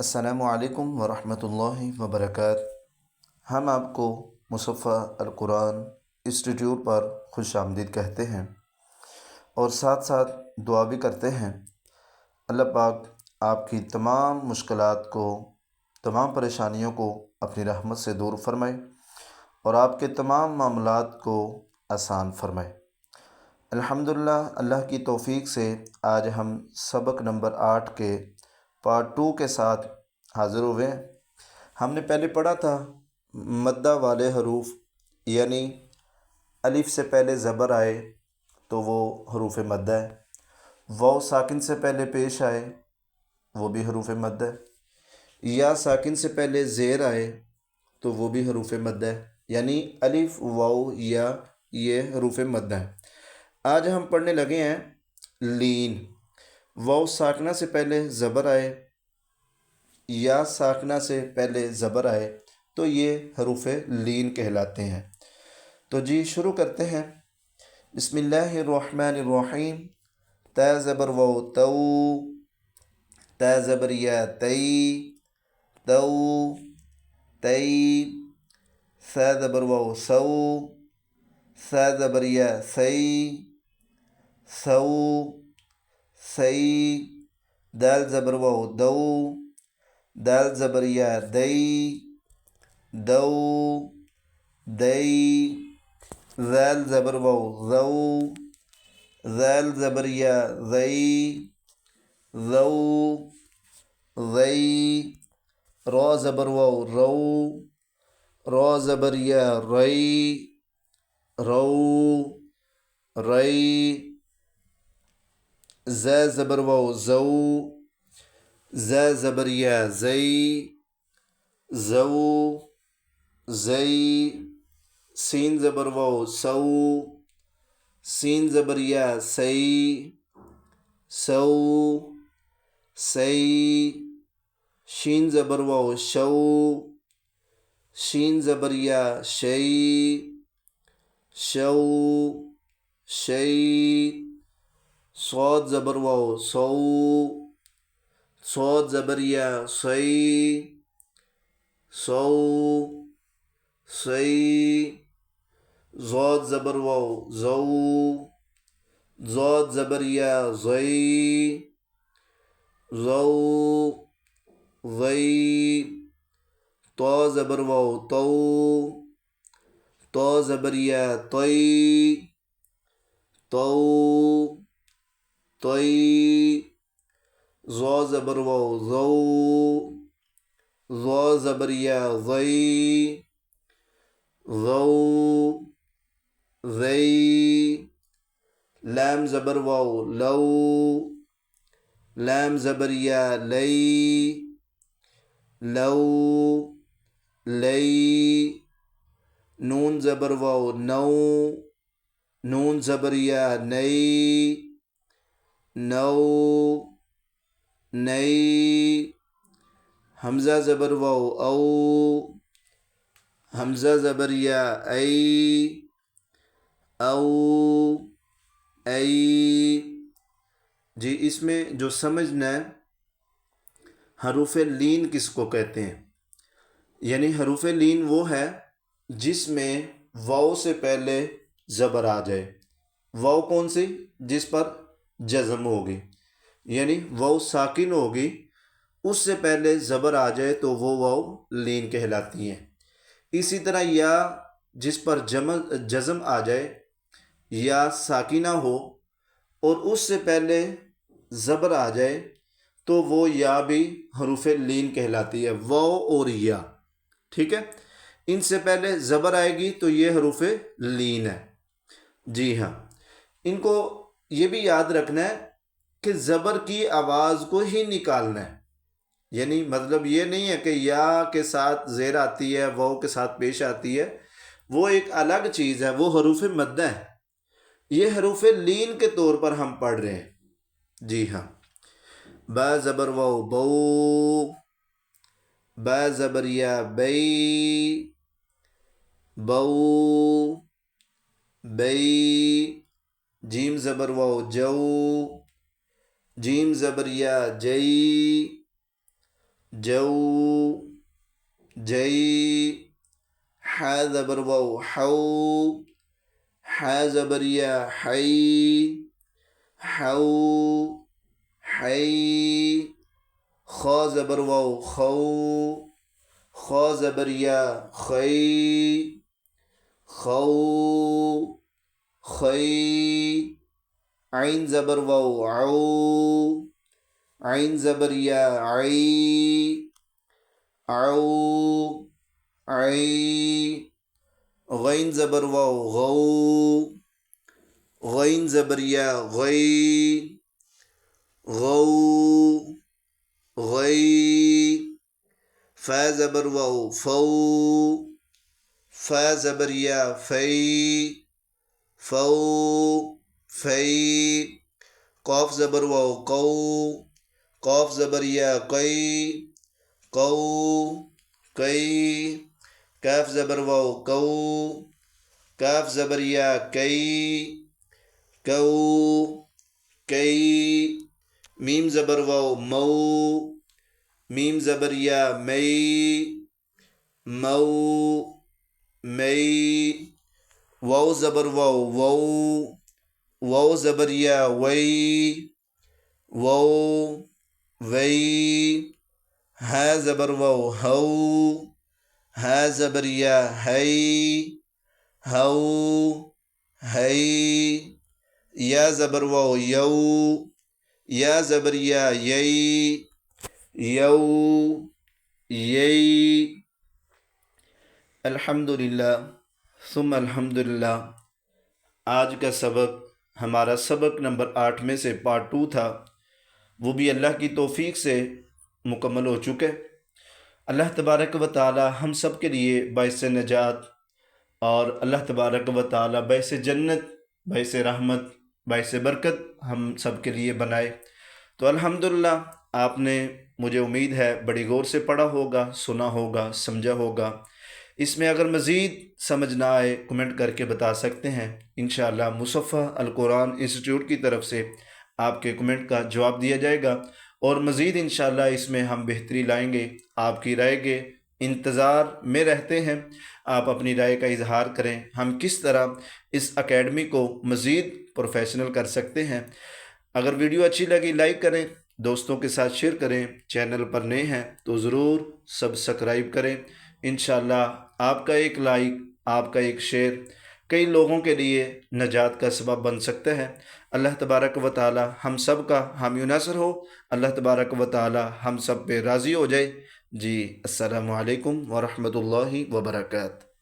السلام علیکم ورحمۃ اللہ وبرکاتہ۔ ہم آپ کو مصفح القرآن انسٹیٹیوٹ پر خوش آمدید کہتے ہیں اور ساتھ ساتھ دعا بھی کرتے ہیں اللہ پاک آپ کی تمام مشکلات کو، تمام پریشانیوں کو اپنی رحمت سے دور فرمائے اور آپ کے تمام معاملات کو آسان فرمائے۔ الحمدللہ، اللہ کی توفیق سے آج ہم سبق نمبر 8 کے پارٹ 2 کے ساتھ حاضر ہوئے ہیں۔ ہم نے پہلے پڑھا تھا مدہ والے حروف، یعنی الف سے پہلے زبر آئے تو وہ حروف مدہ ہے، واو ساکن سے پہلے پیش آئے وہ بھی حروف مدہ ہے، یا ساکن سے پہلے زیر آئے تو وہ بھی حروف مدہ ہے، یعنی الف واو یا یہ حروف مدہ ہیں۔ آج ہم پڑھنے لگے ہیں لین۔ واو ساکنہ سے پہلے زبر آئے یا ساکنہ سے پہلے زبر آئے تو یہ حروف لین کہلاتے ہیں۔ تو جی شروع کرتے ہیں۔ بسم اللہ الرحمن الرحیم۔ تا زبر واو تو، تا زبر یا تی، تو، تی، سا زبر واو سو، سا زبر یا سی، سو، سی، دال زبر واو دو، دال زبر یا دی، دو، دی، ذال زبر واو ذو، ذال زبر یا ذی، ذو، ذی، را زبر واو رو، را زبر یا ری، رو، ری، ز زبر واو زو، ز زبر یا زی، زو، زی، سین زبر واو سو، سین زبر یا سی، سو، سی، شین زبر واو شو، شین زبر یا شی، شو، شی، صاد زبر واو سو، صاد زبر یا سی، سو، سی، ضاد زبر واو زو، ضاد زبر یا زی، زو، زی، طا زبر واو تو، طا زبر یا طی، تو، طی، ظا زبر واو ذو، ظا زبر یا ذی، ذو، ذی، لام زبر واو لو، لام زبر یا لی، لو، لی، نون زبر واو نو، نون زبر یا نئی، نو، نئی، حمزہ زبر واو او، حمزہ زبر یا ای، او، ای۔ جی اس میں جو سمجھنا ہے حروف لین کس کو کہتے ہیں، یعنی حروف لین وہ ہے جس میں واو سے پہلے زبر آ جائے۔ واو کون سی؟ جس پر جزم ہوگی، یعنی واو ساکن ہوگی، اس سے پہلے زبر آ جائے تو وہ واو لین کہلاتی ہیں۔ اسی طرح یا جس پر جزم آ جائے یا ساکنہ ہو اور اس سے پہلے زبر آ جائے تو وہ یا بھی حروف لین کہلاتی ہے، واو اور یا، ٹھیک ہے۔ ان سے پہلے زبر آئے گی تو یہ حروف لین ہے۔ جی ہاں، ان کو یہ بھی یاد رکھنا ہے کہ زبر کی آواز کو ہی نکالنا ہے، یعنی مطلب یہ نہیں ہے کہ یا کے ساتھ زیر آتی ہے، واو کے ساتھ پیش آتی ہے، وہ ایک الگ چیز ہے، وہ حروف مدہ ہے۔ یہ حروف لین کے طور پر ہم پڑھ رہے ہیں۔ جی ہاں، با زبر واو بو، با زبر یا بی، بو، بی، جیم زبر واو جو، جیم زبر یا جئی، جو جي حا زبر واو حو حا زبر يا حي حو حي خا زبر واو خو خا زبر يا خي خو خي عين زبر واو عو عين زبر يا عي عو عي غين زبر واو غو غين زبر يا غي غو غي فا زبر واو فو فا زبر يا في فو في قاف زبر واو قو قاف زبر يا قي قو قي كاف زبر واو كو كاف زبر يا كي كو كي ميم زبر واو مو ميم زبر يا مي مو مي واو زبر واو وو واو زبر يا وي وو وي ها زبر واو هو ها زبر يا هي هو هي يا زبر واو يو يا زبر يا يي يو يي الحمدللہ ثم الحمدللہ۔ آج کا سبق ہمارا سبق نمبر 8 میں سے پارٹ 2 تھا، وہ بھی اللہ کی توفیق سے مکمل ہو چکے۔ اللہ تبارک و تعالی ہم سب کے لیے باعث نجات اور اللہ تبارک و تعالی باعث جنت، باعث رحمت، باعث برکت ہم سب کے لیے بنائے۔ تو الحمدللہ آپ نے، مجھے امید ہے، بڑی غور سے پڑھا ہوگا، سنا ہوگا، سمجھا ہوگا۔ اس میں اگر مزید سمجھ نہ آئے کمنٹ کر کے بتا سکتے ہیں، انشاءاللہ مصفح القرآن انسٹیٹیوٹ کی طرف سے آپ کے کمنٹ کا جواب دیا جائے گا، اور مزید انشاءاللہ اس میں ہم بہتری لائیں گے۔ آپ کی رائے کے انتظار میں رہتے ہیں، آپ اپنی رائے کا اظہار کریں، ہم کس طرح اس اکیڈمی کو مزید پروفیشنل کر سکتے ہیں۔ اگر ویڈیو اچھی لگی لائک کریں، دوستوں کے ساتھ شیئر کریں، چینل پر نئے ہیں تو ضرور سبسکرائب کریں۔ انشاءاللہ آپ کا ایک لائک، آپ کا ایک شیئر کئی لوگوں کے لیے نجات کا سبب بن سکتا ہے۔ اللہ تبارک و تعالی ہم سب کا حامی و ناصر ہو، اللہ تبارک و تعالی ہم سب پہ راضی ہو جائے۔ جی السلام علیکم ورحمۃ اللہ وبرکاتہ۔